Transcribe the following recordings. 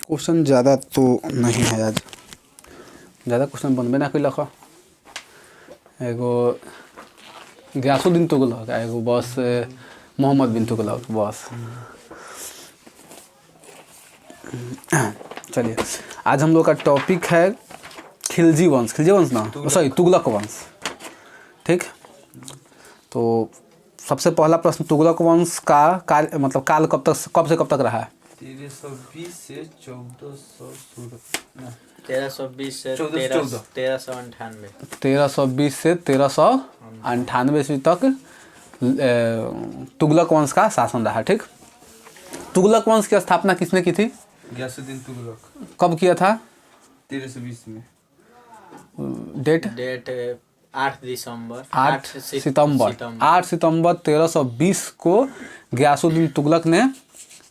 Question ज़्यादा तो नहीं है आज, ज़्यादा क्वेश्चन बनबे ना कैलक। एगो गयासुद्दीन तुगलक, एगो बस मोहम्मद बिन तुगलक, बस। चलिए, आज हम लोग का टॉपिक है खिलजी वंश। खिलजी वंश ना, सॉरी तुगलक वंश। ठीक, तो सबसे पहला प्रश्न, तुगलक वंश का मतलब काल कब से कब तक रहा है? 1320 से 1416, 1320 से 1398, 1320 से 1398 ईस्वी तक तुगलक वंश का शासन रहा। ठीक, तुगलक वंश की स्थापना किसने की थी? गयासुद्दीन तुगलक। कब किया था? 1320 में। डेट 8 दिसंबर 8 सितंबर 1320 को गयासुद्दीन तुगलक ने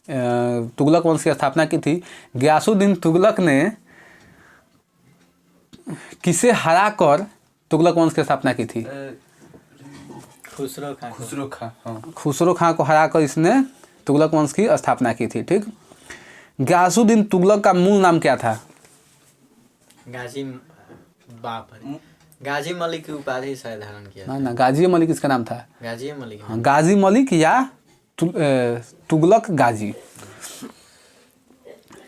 तुगलक वंश की स्थापना की थी। गयासुद्दीन तुगलक ने किसे हरा कर तुगलक वंश की स्थापना की थी? खुसरो खां। खुसरो खां को हरा कर इसने तुगलक वंश की स्थापना की थी। ठीक, गयासुद्दीन तुगलक का मूल नाम क्या था? गाजी मलिक की उपाधि शायद धारण किया। ना, गाजी मलिक इसका नाम था। गाजी मलिक, हाँ, गाजी मलिक या तुगलक गाजी।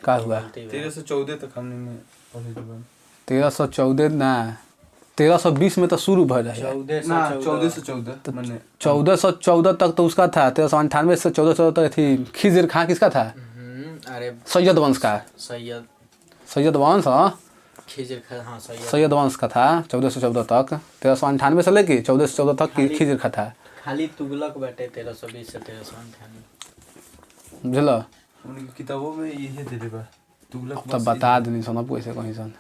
क्या हुआ? 1314 तक हमने पढ़े थे। 1314 ना, 1320 में तो शुरू भर रहा है। 1414 तक तो उसका था। 1398 से 1414 तक थी। खिज़र खां किसका था? अरे सैयद वंश का। सैयद वंश, हाँ, खिज़र खां, हाँ सैयद वंश का था 1414 तक। 1398 से लेके 1414 तक की खिज़र खां था। खाली तुगलक बैठे 1320 से 1398। बुझल? उनकी किताबों में यही दे बा तुगलक। तब बता देनी सब कैसे कहीं सन।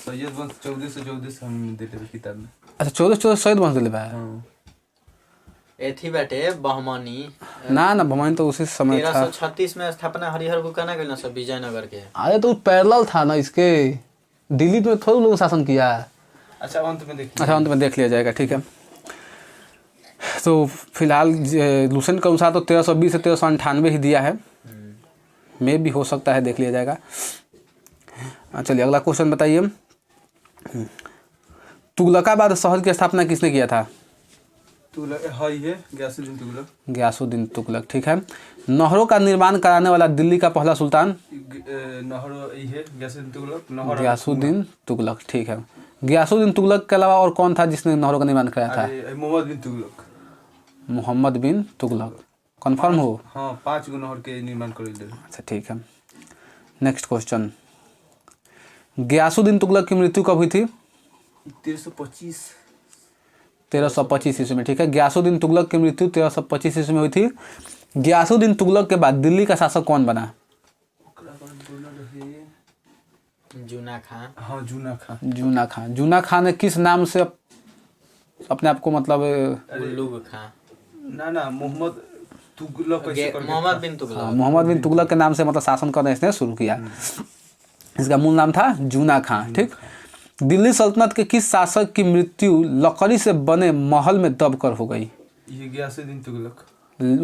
सैयद वंश 1414 से हम दे किताब में। अच्छा, 1414 सैयद वंश दिले बा। एथी बैठे बहमनी ना, बहमनी तो उसी समय था। 1336 में स्थापना हरिहर बुकाना गइल ना, सब विजयनगर के। अरे तो पैरेलल था ना इसके, दिल्ली में थोड़ा लोग शासन किया। अच्छा, अंत में देखिए। अच्छा, अंत में देख लिया जाएगा। ठीक है, तो फिलहाल लूसेंट के अनुसार तो 1320 से 1398 ही दिया है। में भी हो सकता है, देख लिया जाएगा। चलिए, अगला क्वेश्चन बताइए। तुगलकाबाद शहर की स्थापना किसने किया था? गयासुद्दीन तुगलक। ठीक है, नहरों का निर्माण कराने वाला दिल्ली का पहला सुल्तान? गयासुद्दीन तुगलक। ठीक है, गयासुद्दीन तुगलक के अलावा और कौन था जिसने नहरों का निर्माण कराया था? मोहम्मद बिन तुगलक। कंफर्म हो? हाँ, 5 गो नहर के निर्माण कर दिया। अच्छा, ठीक है। नेक्स्ट क्वेश्चन, गयासुद्दीन तुगलक की मृत्यु कब हुई थी? 1325 ईस्वी में। ठीक है, गयासुद्दीन तुगलक की मृत्यु 1325 ईस्वी में हुई थी। गयासुद्दीन तुगलक के बाद दिल्ली का शासक कौन बना? जूना खां। हाँ, जूना खां। जूना खां ने किस नाम से अपने आप को मतलब? उल्लुग खां। ना, मोहम्मद बिन तुगलक के नाम से मतलब शासन करना इसने शुरू किया। इसका मूल नाम था जूना खां। ठीक, दिल्ली सल्तनत के किस शासक की मृत्यु लकड़ी से बने महल में दबकर हो गई? ये गयासुद्दीन तुगलक।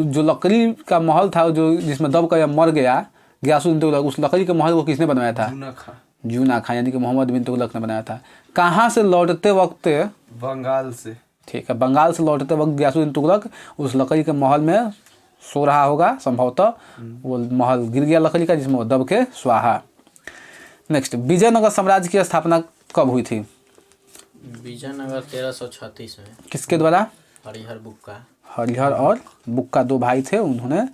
जो लकड़ी का महल था, जो जिसमें दबकर मर गया गयासुद्दीन तुगलक, उस लकड़ी के महल को किसने बनवाया था? जूना खां, यानी कि मोहम्मद बिन तुगलक ने बनाया था। कहाँ से लौटते वक्त? बंगाल से। ठीक है, बंगाल से लौटते वक्त गयासुद्दीन तुगलक उस लकड़ी के महल में सो रहा होगा संभवतः। वो महल गिर गया लकड़ी का, जिसमें वो दब के स्वाहा। नेक्स्ट, विजयनगर साम्राज्य की स्थापना कब हुई थी? विजयनगर 1336 में। किसके द्वारा? हरिहर बुक्का। हरिहर और बुक्का दो भाई थे, उन्होंने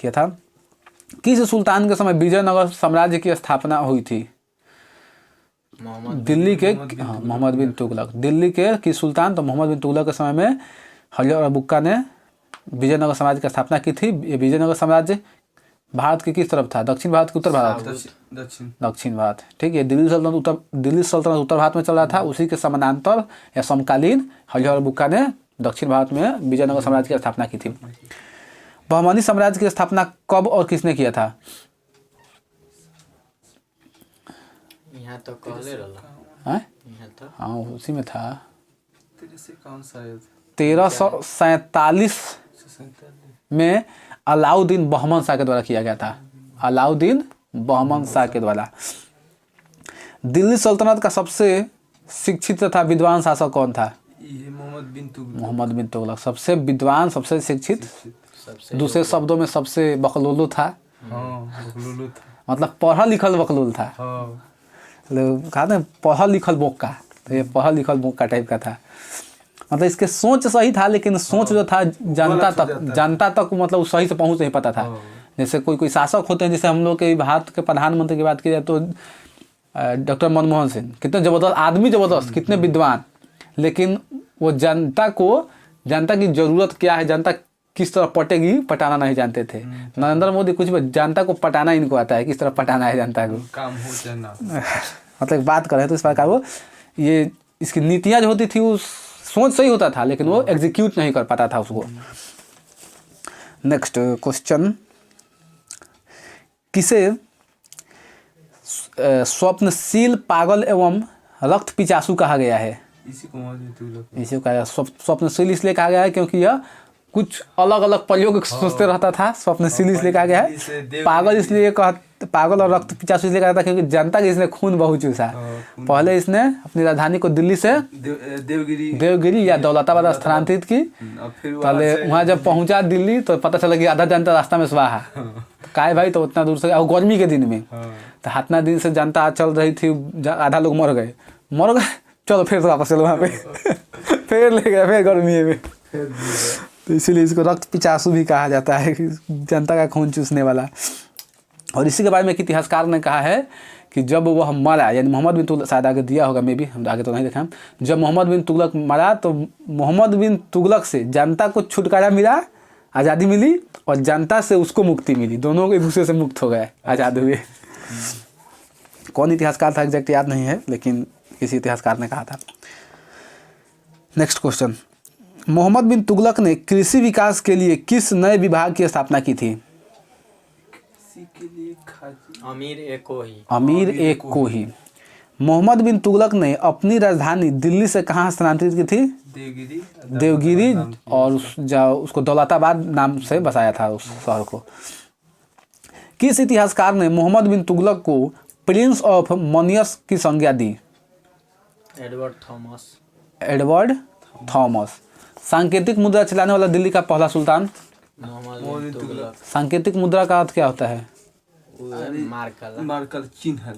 किया था। किस सुल्तान के समय विजयनगर साम्राज्य की स्थापना हुई थी? दिल्ली के मोहम्मद बिन तुगलक। दिल्ली के किस सुल्तान? तो मोहम्मद बिन तुगलक के समय में हरिहर और बुक्का ने विजयनगर साम्राज्य की स्थापना की थी। ये विजयनगर साम्राज्य भारत के किस तरफ था? दक्षिण भारत के उत्तर भारत? दक्षिण भारत। ठीक है, दिल्ली सल्तनत उत्तर भारत में चल रहा था। उसी के समानांतर या समकालीन हरिहर और बुक्का ने दक्षिण भारत में विजयनगर साम्राज्य की स्थापना की थी। बहमनी साम्राज्य की स्थापना कब और किसने किया था? यहाँ तो कहले रहला। हाँ, उसी में था। से कौन शायद 1347 में अलाउद्दीन बहमन शाह के द्वारा किया गया था। अलाउद्दीन बहमन शाह के द्वारा। दिल्ली सल्तनत का सबसे शिक्षित तथा विद्वान शासक कौन था? ये मोहम्मद बिन तुगलक। मोहम्मद बिन तुगलक सबसे विद्वान, सबसे शिक्षित, सबसे दूसरे शब्दों में सबसे बकलुलू था। हाँ बकलुलू था। मतलब पढ़ा लिखल बकलुल था। हाँ मतलब कहा था पढ़ा लिखल बोका, तो ये पढ़ा लिखल बोका टाइप का था। मतलब इसके सोच सही था, लेकिन सोच जो था जनता तक मतलब सही से पहुंच नहीं पाता था। जैसे कोई शासक होते हैं, जैसे हम लोग के भारत के प्रधानमंत्री की बात की जाए तो डॉक्टर मनमोहन सिंह, कितने ज़बरदस्त आदमी, ज़बरदस्त, कितने विद्वान, लेकिन वो जनता की ज़रूरत क्या है, जनता किस तरह पटेगी, पटाना नहीं जानते थे। नरेंद्र मोदी कुछ भी जनता को पटाना इनको आता है, किस तरह पटाना है जनता को, काम हो चाहे ना। मतलब बात कर रहे तो इस प्रकार वो ये इसकी नीतियाँ जो होती थी वो सोच सही होता था, लेकिन वो एग्जीक्यूट नहीं कर पाता था उसको। नेक्स्ट क्वेश्चन, किसे स्वप्नशील, पागल एवं रक्त पिचासु कहा गया है? इसी को मोहम्मद बिन तुगलक। इसी को कहा स्वप्नशील इसलिए कहा गया है क्योंकि यह कुछ अलग अलग प्रयोग सोचते रहता था। स्वप्नशील इसलिए कहा गया है। पागल इसलिए पागल और रक्त पिचासु इसलिए कहा था क्योंकि जनता के इसने खून बहुत चूसा। पहले इसने अपनी राजधानी को दिल्ली से देवगिरी या दौलताबाद स्थानांतरित की। पहले वहाँ जब पहुँचा दिल्ली तो पता चला कि आधा जनता रास्ता में स्वाहा। काहे भाई, तो उतना दूर से, और गर्मी के दिन में, तो इतना दिन से जनता चल रही थी, आधा लोग मर गए, चलो फिर तो वापस चलो वहाँ पे फिर ले गए, फिर गर्मी में। तो इसीलिए इसको रक्त पिचासु भी कहा जाता है, जनता का खून चूसने वाला। और इसी के बारे में एक इतिहासकार ने कहा है कि जब वह मरा, यानी मोहम्मद बिन तुगलक, शायद आगे दिया होगा, मे बी, हम आगे तो नहीं देखा, जब मोहम्मद बिन तुगलक मरा तो मोहम्मद बिन तुगलक से जनता को छुटकारा मिला, आज़ादी मिली, और जनता से उसको मुक्ति मिली, दोनों एक दूसरे से मुक्त हो गए, आज़ाद हुए। कौन इतिहासकार था एग्जैक्ट याद नहीं है, लेकिन किसी इतिहासकार ने कहा था। नेक्स्ट क्वेश्चन, मोहम्मद बिन तुगलक ने कृषि विकास के लिए किस नए विभाग की स्थापना की थी? अमीर एक कोही। मोहम्मद बिन तुगलक ने अपनी राजधानी दिल्ली से कहाँ स्थानांतरित की थी? देवगिरी, और उसको दौलताबाद नाम से बसाया था उस शहर को। किस इतिहासकार ने मोहम्मद बिन तुगलक को प्रिंस ऑफ मनियस की संज्ञा दी? Edward Thomas. सांकेतिक मुद्रा चलाने वाला दिल्ली का पहला सुल्तान? मोहम्मद बिन तुगलक। सांकेतिक मुद्रा का अर्थ क्या होता है? मार्कल चिन्ह।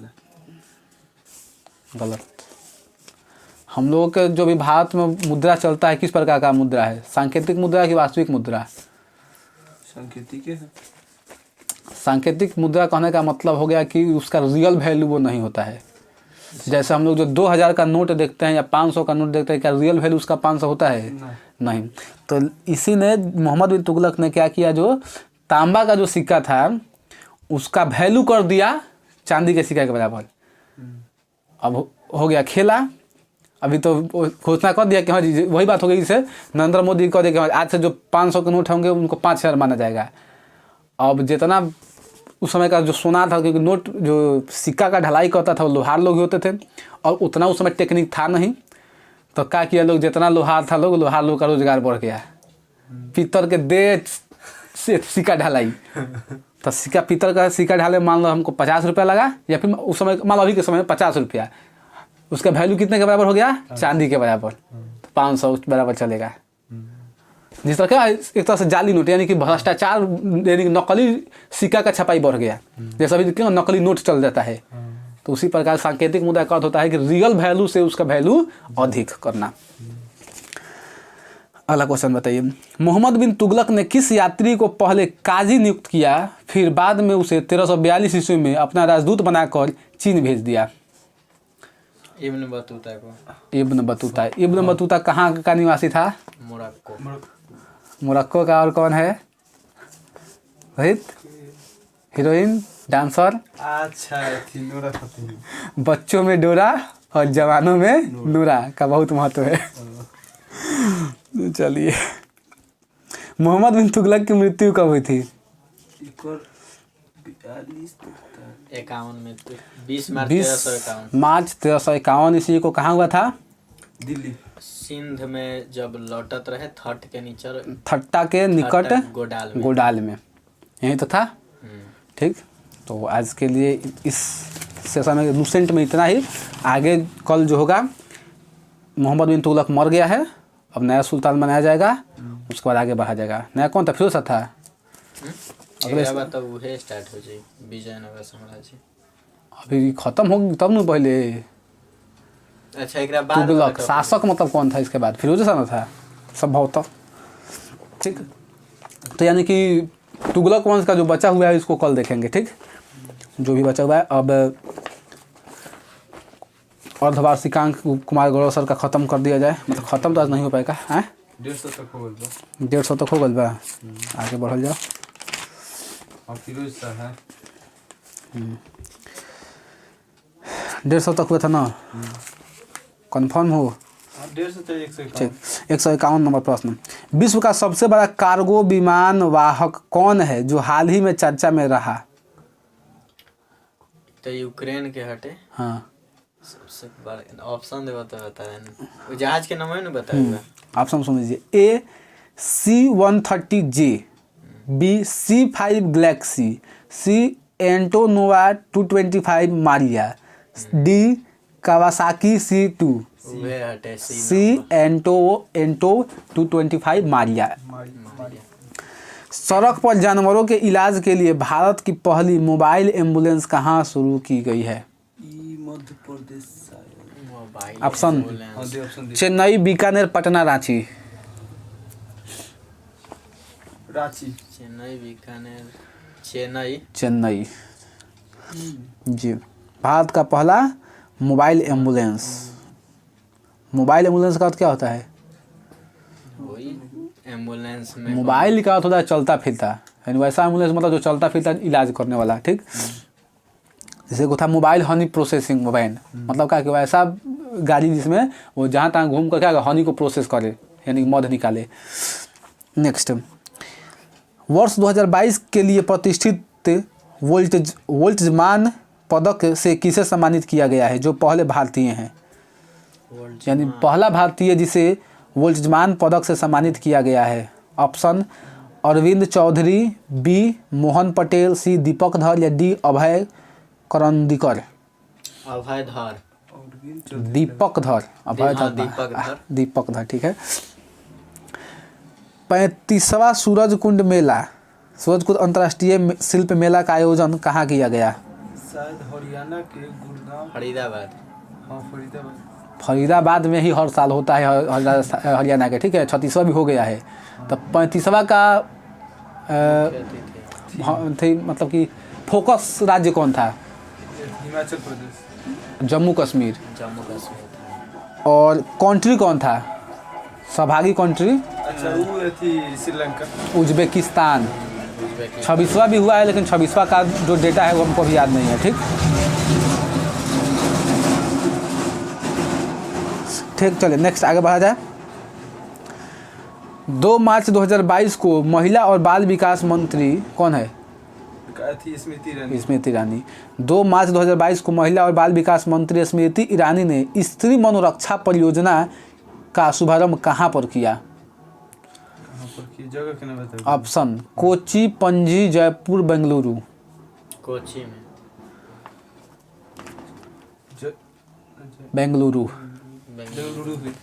गलत। हम लोगों के जो भी भारत में मुद्रा चलता है, किस प्रकार का मुद्रा है? सांकेतिक मुद्रा की वास्तविक मुद्रा? सांकेतिक है। सांकेतिक मुद्रा कहने का मतलब हो गया कि उसका रियल वैल्यू वो नहीं होता है। जैसे हम लोग जो 2000 का नोट देखते हैं या 500 का नोट देखते हैं, क्या रियल वैल्यू उसका 500 होता है? नहीं। तो इसी ने मोहम्मद बिन तुगलक ने क्या किया, जो तांबा का जो सिक्का था उसका वैल्यू कर दिया चांदी के सिक्के के बराबर। अब हो गया खेला। अभी तो घोषणा कर दिया कि हाँ जी, वही बात हो गई, जिसे नरेंद्र मोदी कह दिया कि आज से जो 500 के नोट होंगे उनको 5000 माना जाएगा। अब जितना उस समय का जो सोना था, क्योंकि नोट जो सिक्का का ढलाई करता था वो लोहार लोग ही होते थे, और उतना उस समय टेक्निक था नहीं, तो क्या किया लोग, जितना लोहार था लोहार लोग का रोजगार बढ़ गया। पीतल के दे से सिक्का ढलाई, तो सिक्का पीतल का सिक्का ढाले, मान लो हमको 50 रुपया लगा, या फिर उस समय मान लो अभी के समय में 50 रुपया, उसका वैल्यू कितने के बराबर हो गया? चांदी के बराबर। तो 500 बराबर चलेगा। जिस तरह का एक तरह से जाली नोट, यानी कि भ्रष्टाचार, यानी कि नकली सिक्का का छपाई बढ़ गया। जैसे अभी क्यों नकली नोट चल जाता है, तो उसी प्रकार सांकेतिक मुद्रा का अर्थ होता है कि रियल वैल्यू से उसका वैल्यू अधिक करना। अगला क्वेश्चन बताइए, मोहम्मद बिन तुगलक ने किस यात्री को पहले काजी नियुक्त किया, फिर बाद में उसे 1342 ईस्वी में अपना राजदूत बनाकर चीन भेज दिया? इब्न बतूता को। Ibn Battuta. इब्न बतूता कहाँ का निवासी था? मोरक्को का। और कौन है? रोहित? Heroine, dancer? अच्छा, नूरा फतेही। बच्चों में डोरा और जवानों में नूरा का बहुत महत्व है। चलिए, मोहम्मद बिन तुगलक की मृत्यु कब हुई थी? 51 में 20 मार्च 1351। मार्च 1351 ईस्वी को कहाँ हुआ था? दिल्ली। सिंध में जब लौटत रहे थट के नीचे थट्टा के निकट गोडाल में। गोडाल में, यही तो था। हम्म। ठीक, तो आज के लिए इस सेशन में लूसेंट में इतना ही। आगे कल जो होगा, मोहम्मद बिन तुगलक मर गया है, अब नया सुल्तान बनाया जाएगा, उसके बाद आगे बढ़ा जाएगा। नया कौन था? फिरोज शाह था। अगले बार तब उहे स्टार्ट हो जाए विजयनगर साम्राज्य। अभी खत्म होगी तब न पहले। अच्छा एकरा बाद तुगलक शासक मतलब कौन था इसके बाद? फिरोज शाह ना था संभवतः। ठीक, तो यानी कि तुगलक वंश का जो बचा हुआ है इसको कल देखेंगे। ठीक, जो भी बचा हुआ है। अब अर्धवार्षिकांक कुमार गौरव सर का ख़त्म कर दिया जाए, मतलब ख़त्म तो आज नहीं हो पाएगा। हैं 150 तक हो गल बा। 150 तक हो गल बा, आगे बढ़ल जाओ। और फिरोज शाह है 150 तक हुआ था ना? कंफर्म हो? 150 से 151। ठीक, 151 नंबर प्रश्न। विश्व का सबसे बड़ा कार्गो विमान वाहक कौन है जो हाल ही में चर्चा में रहा? तो यूक्रेन के हटे। हाँ, सबसे बड़ा ऑप्शन देवा तो बताया वो जहाज के नाम है ना बताया। ऑप्शन सुन लीजिए। ए C-130J, बी C-5 गैलेक्सी, सी Antonova 225 Maria, D Kawasaki C2, उहे हटे सी एंटो 225 मारिया। सड़क पर जानवरों के इलाज के लिए भारत की पहली मोबाइल एम्बुलेंस कहाँ शुरू की गई है? मध्य प्रदेश शायद। Mobile option ambulance. हाँ दे ऑप्शन दे। चेन्नई, बीकानेर, पटना, रांची। रांची। चेन्नई बीकानेर चेन्नई। चेन्नई जी, भारत का पहला मोबाइल एम्बुलेंस। मोबाइल एम्बुलेंस का अर्थ क्या होता है? वही एम्बुलेंस में मोबाइल का अर्थ होता है चलता फिरता, यानी वैसा एम्बुलेंस मतलब जो चलता फिरता इलाज करने वाला। ठीक, जैसे को था मोबाइल हनी प्रोसेसिंग मोबाइल, मतलब क्या कि वैसा गाड़ी जिसमें वो जहाँ तहाँ घूम कर क्या हनी को प्रोसेस करे, यानी मध निकाले। नेक्स्ट, वर्ष 2022 के लिए प्रतिष्ठित वोल्ट्जमान पदक से किसे सम्मानित किया गया है जो पहले भारतीय हैं? यानी पहला भारतीय जिसे वोल्ट्जमान पदक से सम्मानित किया गया है। ऑप्शन अरविंद चौधरी, बी मोहन पटेल, सी दीपक धर या डी अभय करंदीकर। अभय धर। दीपक धर, अभय हाँ, धर, दीपक धर। दीपक धर। ठीक है। 35वां सूरजकुंड मेला, सूरजकुंड अंतर्राष्ट्रीय शिल्प मेला का आयोजन कहाँ किया गया? शायद हरियाणा के गुड़गांव। फरीदाबाद। हाँ फरीदाबाद। फरीदाबाद में ही हर साल होता है हरियाणा के। ठीक है, 36वां भी हो गया है। तब 35वां का थी मतलब कि फोकस राज्य कौन था? हिमाचल प्रदेश। जम्मू कश्मीर। जम्मू कश्मीर। और कंट्री कौन था सहभागी कंट्री? अच्छा वो थी श्रीलंका। उज्बेकिस्तान। उज्बेकिस्तान। 26वां भी हुआ है, लेकिन 26वां का जो डेटा है वो हमको भी याद नहीं है। ठीक ठीक, चलिए नेक्स्ट आगे बढ़ा जाए। 2 मार्च 2022 को महिला और बाल विकास मंत्री कौन है? थी स्मृति ईरानी। स्मृति ईरानी। 2 मार्च 2022 को महिला और बाल विकास मंत्री स्मृति ईरानी ने स्त्री मनोरक्षा परियोजना का शुभारंभ कहाँ पर किया? कहाँ पर की जगह के नाम बताइए। ऑप्शन कोची, पणजी, जयपुर, बेंगलुरु। कोची में। बेंगलुरु। बेंगलुरु में।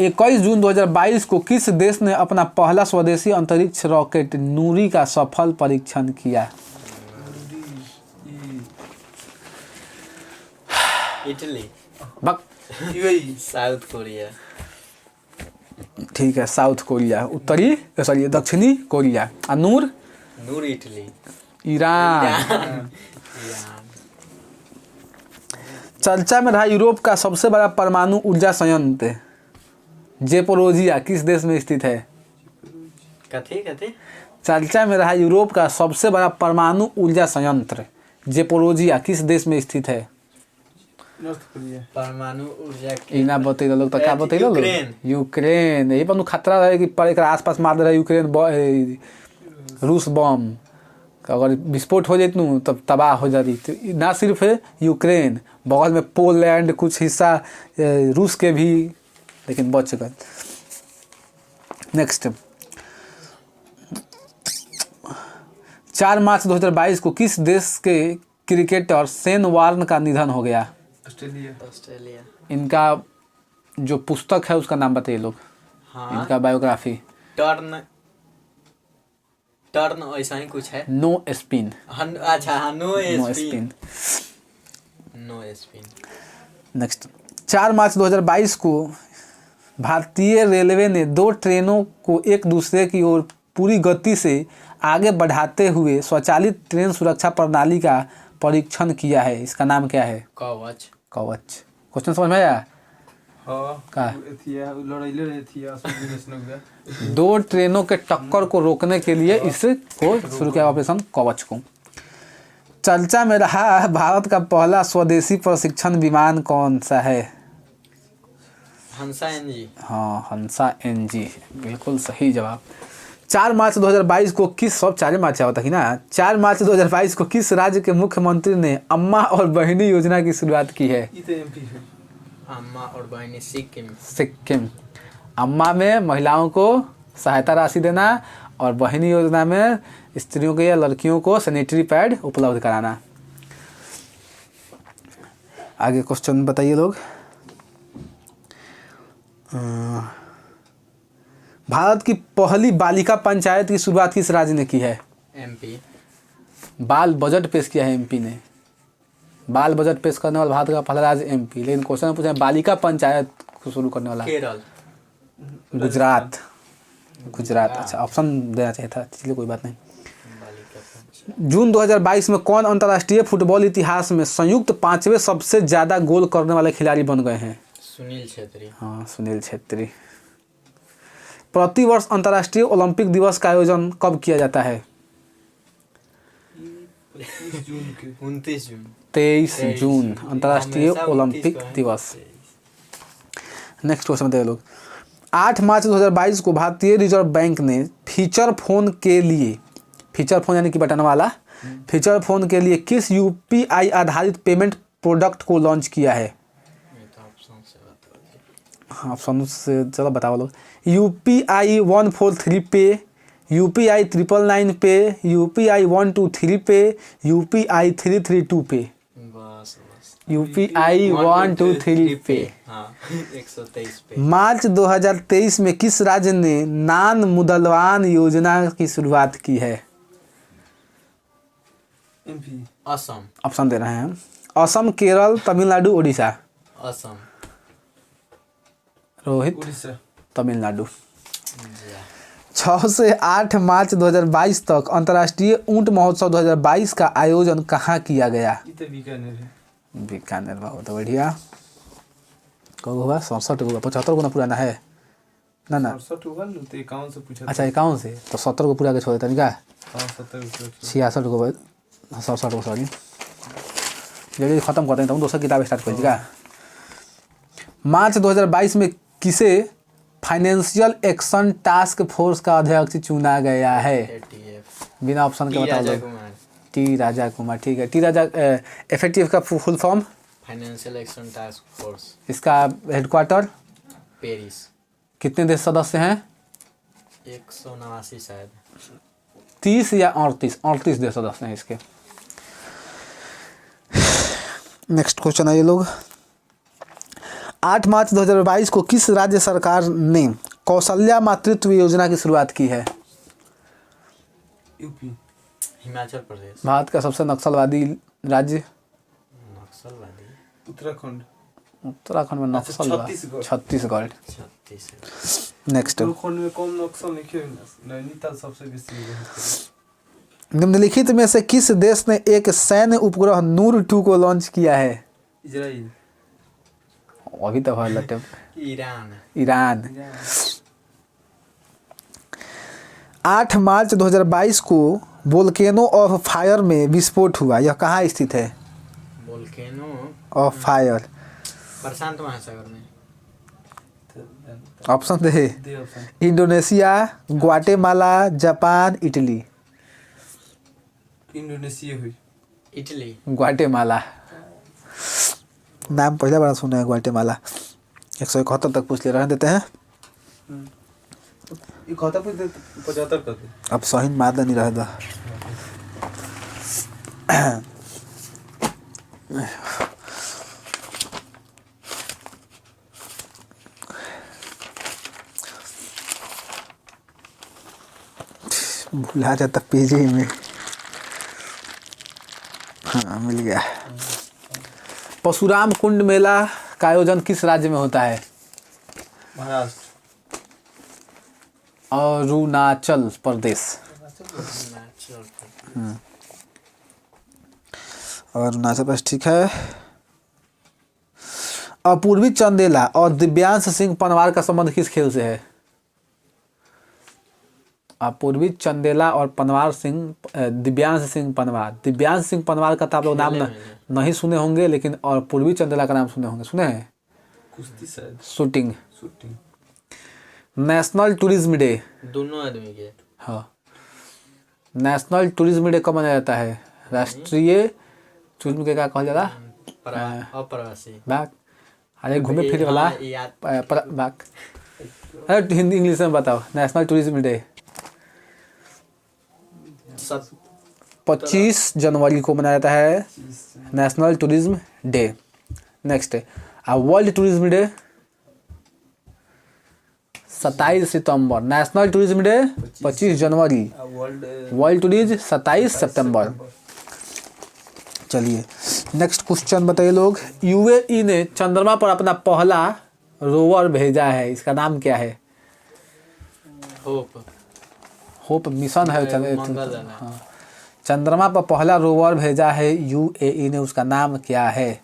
21 जून 2022 को किस देश ने अपना पहला स्वदेशी अंतरिक्ष रॉकेट नूरी का सफल परीक्षण किया? इटली। बक साउथ कोरिया। ठीक है, साउथ कोरिया। उत्तरी सॉरी दक्षिणी कोरिया। और नूर? नूर इटली। ईरान। चर्चा में रहा यूरोप का सबसे बड़ा परमाणु ऊर्जा संयंत्र जेपोरोजिया किस देश में स्थित है? कथी कथी? चर्चा में रहा यूरोप का सबसे बड़ा परमाणु ऊर्जा संयंत्र जेपोरोजिया किस देश में स्थित है? North Korea. परमाणु ऊर्जा के इना बतैलो लोग तो क्या बतैलो लोग? यूक्रेन। यूक्रेन। यही पर खतरा रहे कि पर एक आसपास मार दे रहा यूक्रेन रूस बम तो अगर विस्फोट हो जाती तब तबाह हो जाती। तो ना सिर्फ यूक्रेन, बगल में पोलैंड, कुछ हिस्सा रूस के भी, लेकिन बच गए। नेक्स्ट, 4 मार्च 2022 को किस देश के क्रिकेटर शेन वार्न का निधन हो गया? ऑस्ट्रेलिया। इनका जो पुस्तक है उसका नाम बताइए लोग। हाँ इनका बायोग्राफी। टर्न ऐसा ही कुछ है। No spin. अच्छा हाँ, no no spin. Spin. No spin. Next, 4 मार्च 2022 को भारतीय रेलवे ने 2 ट्रेनों को एक दूसरे की ओर पूरी गति से आगे बढ़ाते हुए स्वचालित ट्रेन सुरक्षा प्रणाली का परीक्षण किया है। इसका नाम क्या है? कवच। कवच। क्वेश्चन समझ में आया? हाँ का एथिया लड़ाइले रहे थी आसपास नेशनल का 2 ट्रेनों के टक्कर को रोकने के लिए इसको शुरू किया ऑपरेशन कवच को। चर्चा में रहा भारत का पहला स्वदेशी प्रशिक्षण विमान कौन सा है? हंसा एनजी। हाँ, हंसा एनजी, बिल्कुल सही जवाब। 4 मार्च 2022 को किस, सब 4 मार्च होता है ना, 4 मार्च 2022 को किस राज्य के मुख्यमंत्री ने अम्मा और बहिनी योजना की शुरुआत की है? ये तो एमपी है। अम्मा और बहनी सिक्किम। सिक्किम। अम्मा में महिलाओं को सहायता राशि देना और बहिनी योजना में स्त्रियों के या लड़कियों को सैनिटरी पैड उपलब्ध कराना। आगे क्वेश्चन बताइए लोग। भारत की पहली बालिका पंचायत की शुरुआत किस राज्य ने की है? एमपी। बाल बजट पेश किया है एमपी ने। बाल बजट पेश करने वाला भारत का पहला राज्य एमपी। लेकिन क्वेश्चन पूछा है बालिका पंचायत को शुरू करने वाला केरल। गुजरात। गुजरात। अच्छा, ऑप्शन देना चाहिए था, चलिए कोई बात नहीं। बालिका पंचायत। जून 2022 में कौन अंतर्राष्ट्रीय फुटबॉल इतिहास में संयुक्त 5वें सबसे ज़्यादा गोल करने वाले खिलाड़ी बन गए हैं? सुनील छेत्री। हाँ, सुनील छेत्री। प्रतिवर्ष अंतर्राष्ट्रीय ओलंपिक दिवस का आयोजन कब किया जाता है? 29 जून के 29 जून। 23 जून अंतर्राष्ट्रीय हमेशा ओलंपिक 29 को है। दिवस। नेक्स्ट क्वेश्चन बताइए लोग। 8 मार्च 2022 को भारतीय रिजर्व बैंक ने फीचर फोन के लिए, फीचर फोन यानी कि बटन वाला, फीचर फोन के लिए किस यूपीआई आधारित पेमेंट प्रोडक्ट को लॉन्च किया है? ये तो ऑप्शन से बता। ऑप्शन से चलो बताओ लोग। यूपीआई 143 पे, यूपीआई 999 पे, यूपीआई 123 पे, यूपीआई 332 पे। बस बस। यूपीआई 123 पे। हाँ 123 पे। मार्च 2023 में किस राज्य ने नान मुदलवान योजना की शुरुआत की है? एमपी। असम। ऑप्शन दे रहे हैं हम। असम, केरल, तमिलनाडु, उड़ीसा। असम। रोहित? उड़ीसा। तमिलनाडु। जा। 6 से 8 मार्च 2022 तक अंतर्राष्ट्रीय ऊंट महोत्सव 2022 का आयोजन कहाँ किया गया? ये तो बीकानेर है। बीकानेर। बहुत बढ़िया। कब हुआ? 67 हुआ। 75 को ना पुराना है ना? 68 होगा ना, तो 51 से पूछा। अच्छा 51 से, तो 70 को पूरा के छोड़ देता क्या? हाँ 70 को 66 को, 67 को, सॉरी। जल्दी खत्म करते हैं तो दूसरा किताब स्टार्ट कर दीजिएगा। मार्च 2022 में किसे फाइनेंशियल एक्शन टास्क फोर्स का अध्यक्ष चुना गया है? ATF। बिना ऑप्शन के टी बता राजा दो। कुमार। टी राजा कुमार। ठीक है। टी राजा एफएटीएफ का full form? Financial action task force. इसका हेडक्वार्टर? पेरिस। कितने देश सदस्य हैं? 189 शायद। 30 या 38 देश सदस्य हैं इसके। नेक्स्ट क्वेश्चन आइए लोग। 8 मार्च 2022 को किस राज्य सरकार ने कौशल्या मातृत्व योजना की शुरुआत की है? यूपी। हिमाचल प्रदेश। भारत का सबसे नक्सलवादी राज्य? नक्सलवादी। उत्तराखंड। उत्तराखंड में अच्छा, नक्सल? छत्तीसगढ़। छत्तीसगढ़। 36। नेक्स्ट, उत्तराखंड में कम नक्सल लिखे हुए ना, नैनीताल सबसे बेसी है। निम्नलिखित में से किस देश ने एक सैन्य उपग्रह नूर 2 को लॉन्च किया है? इजराइल। अभी तो है लटे। ईरान। ईरान। 8 मार्च 2022 को वोल्केनो ऑफ फायर में विस्फोट हुआ। यह कहाँ स्थित है? Volcano of fire. प्रशांत महासागर में। ऑप्शन दे। दे option. Indonesia, Guatemala, Japan, Italy. Indonesia हुई। इटली। ग्वाटेमाला। नाम पहला बार सुना है ग्वाटेमाला। 171 तक पूछ ले, रहने देते हैं। 75 कर दे। अब सही मारदा नहीं रह दा। भुला जाता पेज ही में। हाँ मिल गया। परशुराम कुंड मेला का आयोजन किस राज्य में होता है? महाराष्ट्र। अरुणाचल प्रदेश। अरुणाचल प्रदेश, ठीक है। अपूर्वी चंदेला और दिव्यांश सिंह पनवार का संबंध किस खेल से है? अपूर्वी चंदेला और पनवार सिंह, दिव्यांश सिंह पनवार। दिव्यांश सिंह पनवार का तो आप लोग नाम नहीं सुने होंगे, लेकिन और पूर्वी चंदेला का नाम सुने होंगे। सुने हैं? कुश्ती शायद। Shooting. Shooting. National tourism day. दोनों आदमी के। हाँ, नेशनल टूरिज्म डे कब मनाया जाता है? राष्ट्रीय टूरिज्म डे का कहा जाता है? अप्रवासी बैक। अरे घूमे फिरे वाला बैक। अरे हिंदी इंग्लिश में बताओ। नेशनल टूरिज्म डे 25 जनवरी को मनाया जाता है, नेशनल टूरिज्म डे। नेक्स्ट है वर्ल्ड टूरिज्म डे 27 सितंबर। नेशनल टूरिज्म डे 25 जनवरी, वर्ल्ड टूरिज्म 27 सितंबर। चलिए नेक्स्ट क्वेश्चन बताइए लोग। यूएई ने चंद्रमा पर अपना पहला रोवर भेजा है, इसका नाम क्या है? होप मिशन है। हाँ, चंद्रमा पर पहला रोवर भेजा है यूएई ने, उसका नाम क्या है?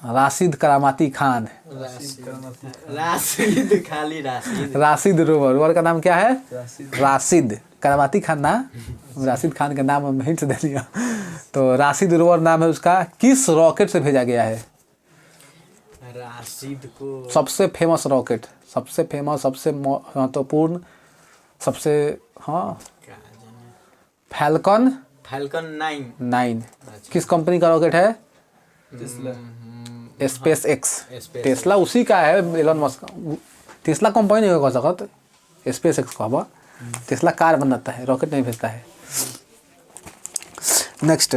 राशिद करामाती खान। राशिद रोवर का नाम क्या है? राशिद करामाती खान ना, राशिद खान का नाम हम हिंट दे दिया। तो राशिद रोवर नाम है उसका। किस रॉकेट से भेजा गया है? राशिद को सबसे फेमस रॉकेट, सबसे फेमस, सबसे महत्वपूर्ण, सबसे हाँ, फैल्कन 9। किस कंपनी का रॉकेट है? Space x. टेस्ला उसी का है, एलन मस्क। टेस्ला कंपनी नहीं कह सकत, स्पेस एक्स का। टेस्ला कार बनाता है, रॉकेट नहीं भेजता है। नेक्स्ट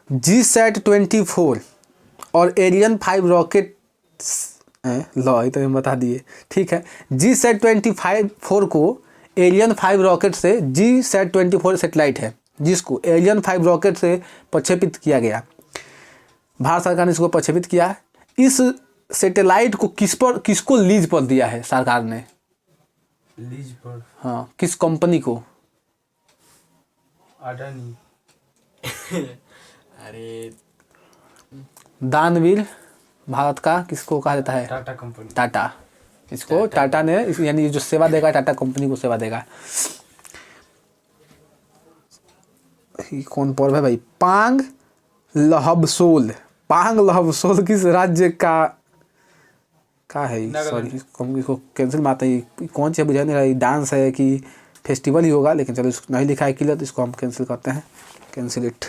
GSAT-24 और एरियन 5 रॉकेट लो, ये तो हम बता दिए, ठीक है। GSAT-24 को एरियन 5 रॉकेट से, GSAT-24 सैटेलाइट है जिसको एरियन 5 रॉकेट से प्रक्षेपित किया गया। भारत सरकार ने इसको प्रक्षेपित किया। इस सैटेलाइट को किसको लीज पर दिया है सरकार ने? लीज पर? हाँ, किस कंपनी को? अडानी। अरे दानवीर भारत का किसको कहा जाता है? टाटा कंपनी। टाटा। इसको टाटा ने, यानी जो सेवा देगा टाटा कंपनी को सेवा देगा। कौन पर्व है भाई? पांग लहबसोल। पांग लहबसोल किस राज्य का है? सॉरी, इसको कैंसिल मारते हैं। कौन सी बुझा नहीं रहा, डांस है कि फेस्टिवल ही होगा, लेकिन चलो इसको नहीं लिखा है क्लियर, तो इसको हम कैंसिल करते हैं। Cancel it.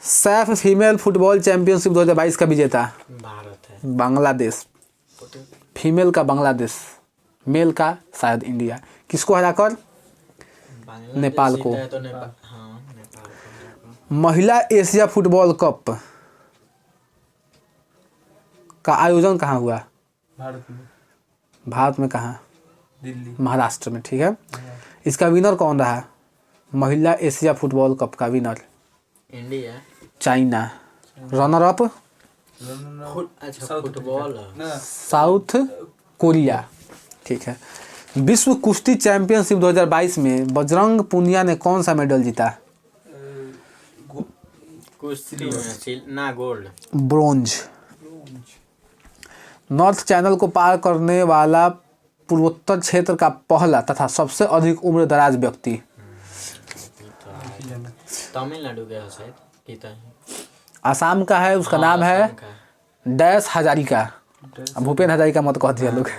Saif female football championship 2022 का विजेता? भारत है। बांग्लादेश। फीमेल का बांग्लादेश, मेल का शायद इंडिया। किसको हराकर? नेपाल को। तो नेपाल को। महिला एशिया फुटबॉल कप का आयोजन कहाँ हुआ? भारत में कहाँ? दिल्ली। महाराष्ट्र में, ठीक है। इसका विनर कौन रहा? महिला एशिया फुटबॉल कप का winner India. China. Runner up football south Korea, ठीक है। विश्व कुश्ती चैंपियनशिप 2022 में बजरंग पुनिया ने कौन सा मेडल जीता? कुश्ती में ना गोल्ड, ब्रोंज। नॉर्थ चैनल को पार करने वाला पूर्वोत्तर क्षेत्र का पहला तथा सबसे अधिक उम्र दराज व्यक्ति? तमिलनाडु का शायद, पीता है। आसाम का है, उसका नाम है डैश हजारिका। भूपेन हजारिका मत कह दिया लोग।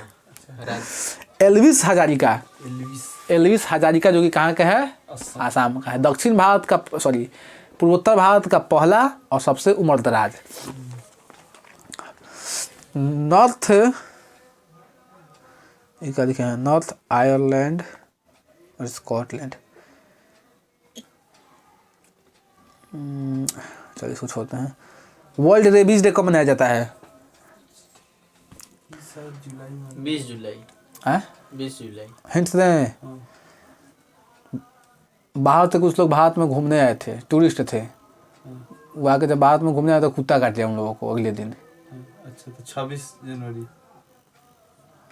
Elvis Hazarika. Elvis Elvis Hazarika जो कि कहाँ का है? असम। आसाम का है। दक्षिण भारत का पूर्वोत्तर भारत का पहला और सबसे उम्रदराज। नॉर्थ इनका लिखे हैं नॉर्थ आयरलैंड और स्कॉटलैंड। चलिए इसको छोड़ते हैं। वर्ल्ड रेबीज डे कब मनाया जाता है? शायद जुलाई में। 20 जुलाई। हैं? 20 जुलाई। हिंट्स दें। हाँ। बाहर से कुछ लोग भारत में घूमने आए थे, टूरिस्ट थे। वो आके जब भारत में घूमने आए तो कुत्ता काट लिया उन लोगों को अगले दिन। अच्छा तो 26 जनवरी।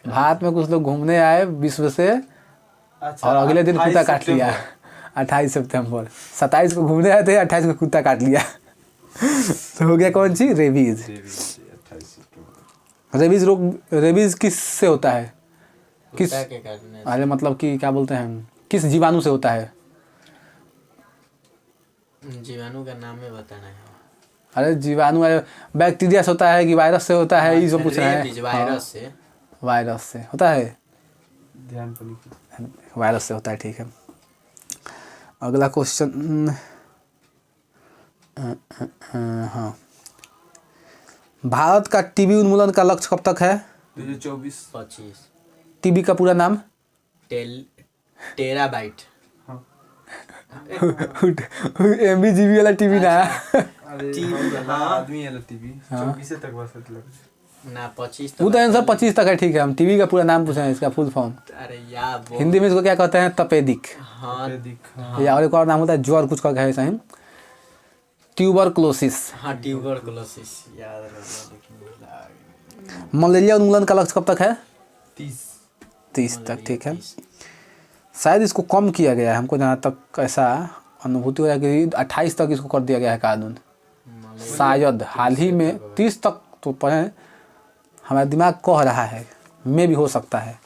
भारत में कुछ लोग घूमने आए विश्व से अच्छा और अगले दिन 28 कुत्ता काट लिया। सितंबर। 28 सितंबर। 27 को घूमने आए थे, 28 को कुत्ता काट लिया। तो हो गया कौन सी? रेबीज। 28 सितंबर। रेबीज किस से होता है? किस? कुत्ता के काटने से। अरे मतलब कि क्या बोलते हैं, किस जीवाणु से होता है? जीवाणु का नाम ही बताना है। अरे जीवाणु बैक्टीरिया से होता है कि वायरस से होता है, ये सब पूछ रहे रेबीज हैं। वायरस से। हाँ, वायरस से होता है। ध्यान पर लिखिए। वायरस से होता है, ठीक है। अगला क्वेश्चन। हाँ, भारत का टीबी उन्मूलन का लक्ष्य कब तक है? 2024। 25। टीबी का पूरा नाम? टेराबाइट। एमबीजीबी वाला टीबी ना? अरे टीवी, हाँ हाँ। आदमी है टीवी 24 तक बस मतलब। ना 25 वो तो आंसर 25 तक है, ठीक है। हम टीबी का पूरा नाम पूछे हैं, इसका फुल फॉर्म। अरे यार वो। हिंदी में इसको क्या कहते हैं? तपेदिक। हाँ या और एक और नाम होता है ज्वर कुछ का है सही, ट्यूबरक्लोसिस। हाँ ट्यूबरकुलोसिस याद रहा लेकिन भुला गया। मलेरिया उन्मूलन का लक्ष्य कब तक है? 30 तक, ठीक है। शायद इसको कम किया गया है, हमको जहाँ तक ऐसा अनुभूति हो रहा है कि 28 तक इसको कर दिया गया है कानून। शायद हाल ही में 30 तक तो पढ़े, हमारा दिमाग कह रहा है, में भी हो सकता है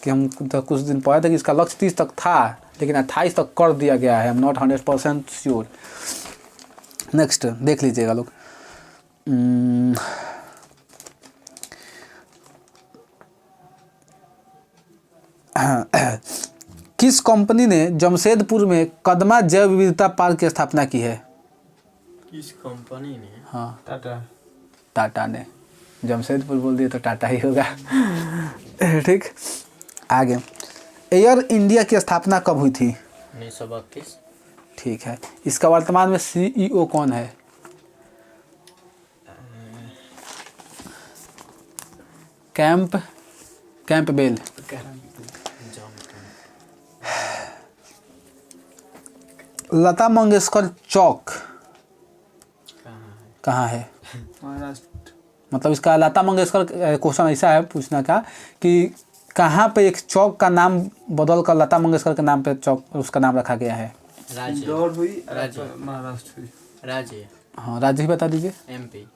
कि हम तो कुछ दिन पढ़े थे कि इसका लक्ष्य 30 तक था लेकिन 28 तक कर दिया गया है। I am not 100% sure. Next देख लीजिएगा लोग। किस कंपनी ने जमशेदपुर में कदमा जैव विविधता पार्क की स्थापना की है? किस कंपनी ने? हाँ, टाटा। टाटा ने। जमशेदपुर बोल दिए तो टाटा ही होगा। ठीक, आगे। एयर इंडिया की स्थापना कब हुई थी? 1932। ठीक है। इसका वर्तमान में सीईओ कौन है? कैंपबेल। लता मंगेशकर चौक कहाँ है? महाराष्ट्र। मतलब इसका लता मंगेशकर क्वेश्चन ऐसा है पूछना का कि कहाँ पे एक चौक का नाम बदल कर लता मंगेशकर के नाम पे चौक उसका नाम रखा गया है? राज्य। इंदौर हुई, राज्य। महाराष्ट्र हुई। राज्य। हाँ, राज्य ही बता दीजिए। एमपी।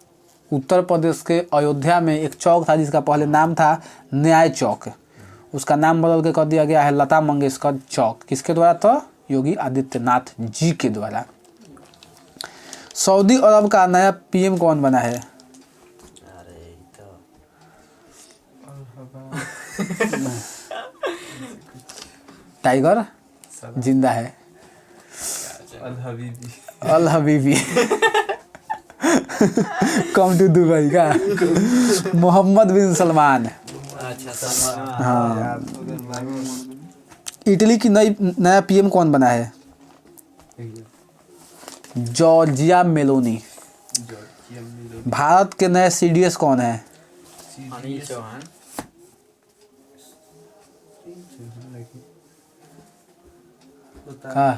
उत्तर प्रदेश के अयोध्या में एक चौक था जिसका पहले नाम था न्याय चौक, उसका नाम बदल के कर दिया गया है लता मंगेशकर चौक। किसके द्वारा? तो योगी आदित्यनाथ जी के द्वारा। सऊदी अरब का नया पीएम कौन बना है? अरे तो टाइगर जिंदा है। अल हबीबी। अल हबीबी। कम टू दुबई का मोहम्मद बिन सलमान। अच्छा सलमान। हाँ। इटली की नया पीएम कौन बना है? Giorgia Meloni. भारत के नए सीडीएस कौन है? अनिल चौहान। का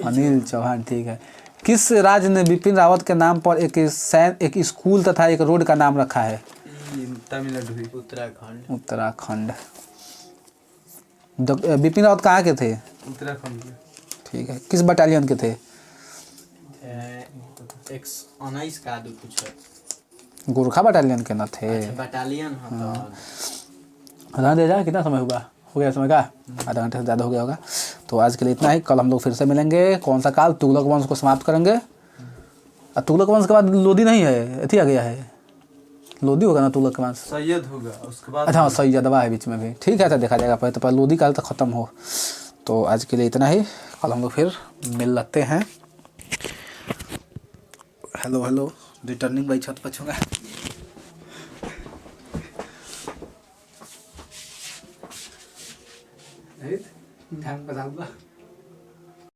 अनिल चौहान, ठीक है। किस राज्य ने बिपिन रावत के नाम पर एक स्कूल तथा एक रोड का नाम रखा है? तमिलनाडु हुई। उत्तराखंड। उत्तराखंड। बिपिन रावत कहाँ के थे? उत्तराखंड के। ठीक है। किस बटालियन के थे? 119 का आदू कुछ है। गोरखा बटालियन के न थे? अच्छा बटालियन हाँ तो रहने दे जाए। कितना समय हुआ? हो गया समय का? आधा घंटे से ज़्यादा हो गया होगा। तो आज के लिए इतना ही। कल हम लोग फिर से मिलेंगे। कौन सा काल? तुगलक वंश को समाप्त करेंगे। और तुगलक वंश के बाद लोदी नहीं है, अथी आ गया है लोधी होगा ना तुगलक के बाद? सैयद होगा उसके बाद। अच्छा हाँ, सैयदवा है बीच में भी, ठीक है, तो देखा जाएगा, पहले तो पहले लोधी काल तक ख़त्म हो। तो आज के लिए इतना ही, कल हम लोग फिर मिल लेते हैं। हेलो हेलो, रिटर्निंग बाई छत पर छूंगा। ध्यान बता